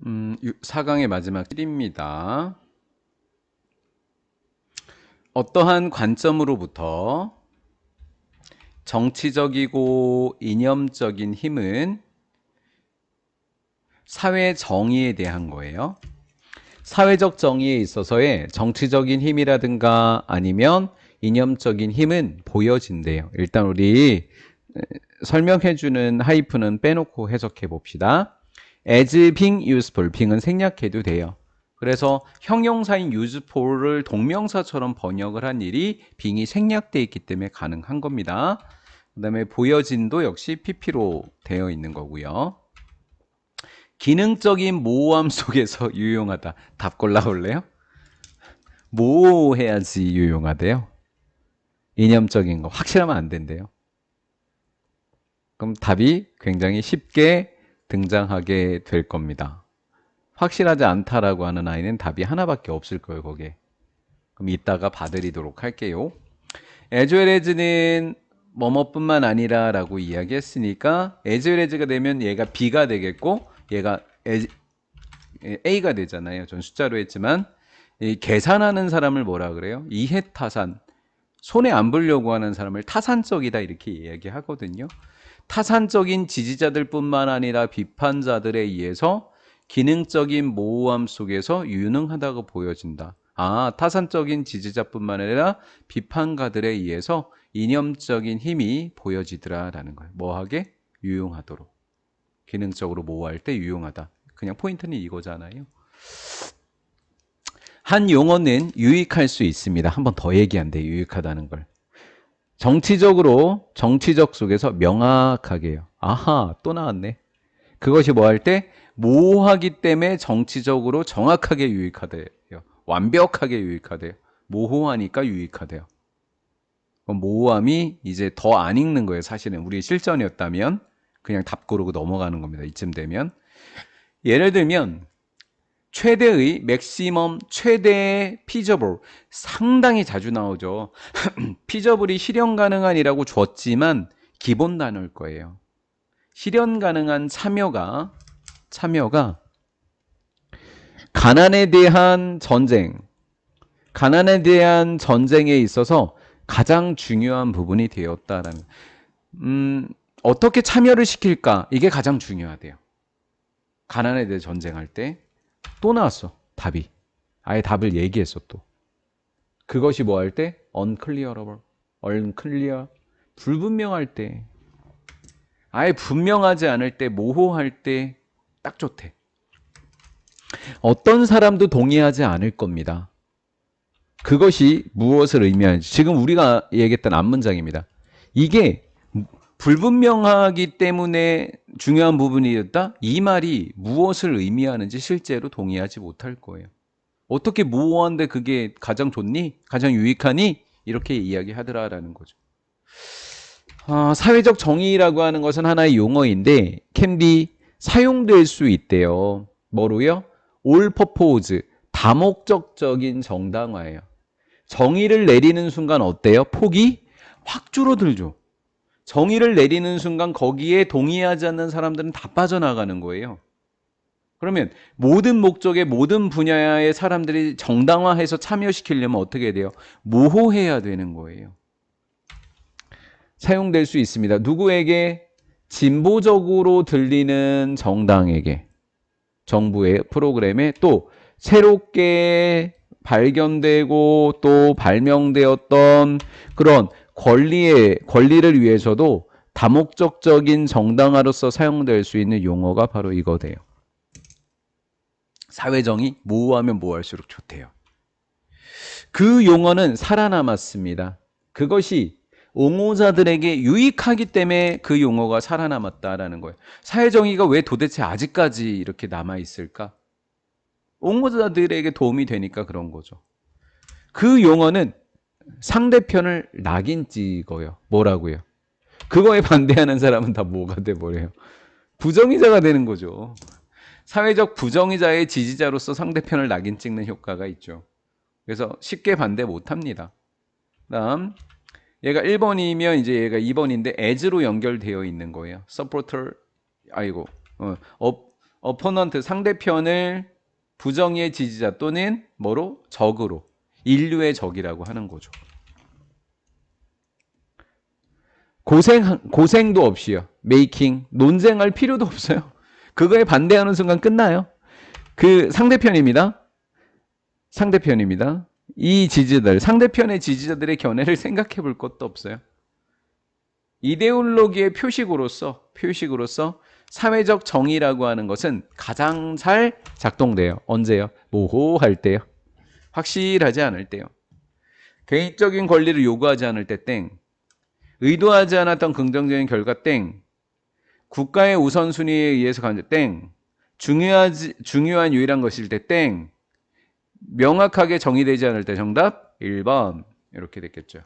4강의 마지막 1입니다. 어떠한 관점으로부터 정치적이고 이념적인 힘은 사회 정의에 대한 거예요. 사회적 정의에 있어서의 정치적인 힘이라든가 아니면 이념적인 힘은 보여진대요. 일단 우리 설명해주는 하이픈은 빼놓고 해석해 봅시다. as being useful, being은 생략해도 돼요. 그래서 형용사인 useful을 동명사처럼 번역을 한 일이 being이 생략되어 있기 때문에 가능한 겁니다. 그 다음에 보여진도 역시 pp로 되어 있는 거고요. 기능적인 모호함 속에서 유용하다. 답 골라볼래요? 모호해야지 유용하대요. 이념적인 거 확실하면 안 된대요. 그럼 답이 굉장히 쉽게 등장하게 될 겁니다. 확실하지 않다라고 하는 아이는 답이 하나밖에 없을 거예요, 거기에. 그럼 이따가 봐드리도록 할게요. as well as는 뭐뭐뿐만 아니라 라고 이야기했으니까 as well as가 되면 얘가 B가 되겠고 얘가 A가 되잖아요. 전 숫자로 했지만 이 계산하는 사람을 뭐라 그래요? 이해타산. 손해 안 보려고 하는 사람을 타산적이다 이렇게 이야기하거든요. 타산적인 지지자들 뿐만 아니라 비판자들에 의해서 기능적인 모호함 속에서 유능하다고 보여진다. 타산적인 지지자뿐만 아니라 비판가들에 의해서 이념적인 힘이 보여지더라라는 거예요. 뭐하게? 유용하도록. 기능적으로 모호할 때 유용하다. 그냥 포인트는 이거잖아요. 한 용어는 유익할 수 있습니다. 한 번 더 얘기한대, 유익하다는 걸. 정치적으로, 정치적 속에서 명확하게요. 아하, 또 나왔네. 그것이 뭐 할 때? 모호하기 때문에 정치적으로 정확하게 유익하대요. 완벽하게 유익하대요. 모호하니까 유익하대요. 그럼 모호함이 이제 더 안 읽는 거예요. 사실은 우리 실전이었다면 그냥 답 고르고 넘어가는 겁니다. 이쯤 되면. 예를 들면 최대의 맥시멈, 최대의 피저블 상당히 자주 나오죠. 피저블이 실현 가능한이라고 줬지만 기본 단어일 거예요. 실현 가능한 참여가 가난에 대한 전쟁, 가난에 대한 전쟁에 있어서 가장 중요한 부분이 되었다라는. 어떻게 참여를 시킬까? 이게 가장 중요하대요. 가난에 대해 전쟁할 때. 또 나왔어. 답이. 아예 답을 얘기했어 또. 그것이 뭐 할 때? unclearable. unclear. 불분명할 때. 아예 분명하지 않을 때, 모호할 때 딱 좋대. 어떤 사람도 동의하지 않을 겁니다. 그것이 무엇을 의미하는지. 지금 우리가 얘기했던 앞문장입니다. 이게 불분명하기 때문에 중요한 부분이었다? 이 말이 무엇을 의미하는지 실제로 동의하지 못할 거예요. 어떻게 모호한데 그게 가장 좋니? 가장 유익하니? 이렇게 이야기하더라라는 거죠. 사회적 정의라고 하는 것은 하나의 용어인데 can be 사용될 수 있대요. 뭐로요? all purpose, 다목적적인 정당화예요. 정의를 내리는 순간 어때요? 폭이 확 줄어들죠. 정의를 내리는 순간 거기에 동의하지 않는 사람들은 다 빠져나가는 거예요. 그러면 모든 목적의 모든 분야의 사람들이 정당화해서 참여시키려면 어떻게 돼요? 모호해야 되는 거예요. 사용될 수 있습니다. 누구에게? 진보적으로 들리는 정당에게. 정부의 프로그램에 또 새롭게 발견되고 또 발명되었던 그런 권리를 위해서도 다목적적인 정당화로서 사용될 수 있는 용어가 바로 이거돼요. 사회정의, 모호하면 모호할수록 좋대요. 그 용어는 살아남았습니다. 그것이 옹호자들에게 유익하기 때문에 그 용어가 살아남았다라는 거예요. 사회정의가 왜 도대체 아직까지 이렇게 남아있을까? 옹호자들에게 도움이 되니까 그런 거죠. 그 용어는 상대편을 낙인 찍어요. 뭐라고요? 그거에 반대하는 사람은 다 뭐가 돼버려요? 부정의자가 되는 거죠. 사회적 부정의자의 지지자로서 상대편을 낙인 찍는 효과가 있죠. 그래서 쉽게 반대 못합니다. 다음 얘가 1번이면 이제 얘가 2번인데 as로 연결되어 있는 거예요. supporter 어포넌트 상대편을 부정의 지지자 또는 뭐로? 적으로. 인류의 적이라고 하는 거죠. 고생도 없이요. 메이킹, 논쟁할 필요도 없어요. 그거에 반대하는 순간 끝나요. 그 상대편입니다. 상대편입니다. 이 지지자들, 상대편의 지지자들의 견해를 생각해 볼 것도 없어요. 이데올로기의 표식으로서 사회적 정의라고 하는 것은 가장 잘 작동돼요. 언제요? 모호할 때요. 확실하지 않을 때요. 개인적인 권리를 요구하지 않을 때 땡. 의도하지 않았던 긍정적인 결과 땡. 국가의 우선순위에 의해서 가는 땡. 중요한 유일한 것일 때 땡. 명확하게 정의되지 않을 때 정답 1번. 이렇게 됐겠죠.